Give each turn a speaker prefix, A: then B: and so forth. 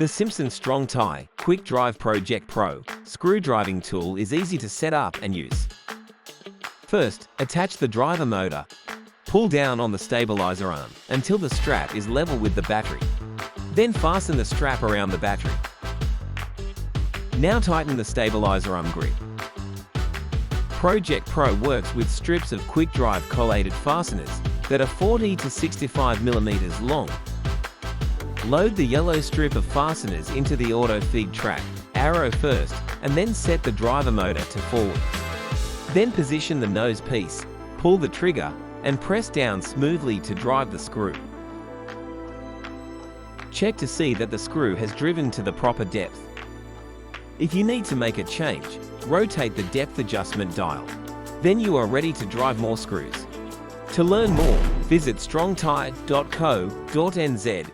A: The Simpson Strong Tie Quik Drive Project Pro screw driving tool is easy to set up and use. First, attach the driver motor. Pull down on the stabiliser arm until the strap is level with the battery. Then fasten the strap around the battery. Now tighten the stabiliser arm grip. Project Pro works with strips of Quik Drive collated fasteners that are 40 to 65 mm long. Load the yellow strip of fasteners into the auto feed track, arrow first, and then set the driver motor to forward. Then position the nose piece, pull the trigger, and press down smoothly to drive the screw. Check to see that the screw has driven to the proper depth. If you need to make a change, rotate the depth adjustment dial. Then you are ready to drive more screws. To learn more, visit strongtie.co.nz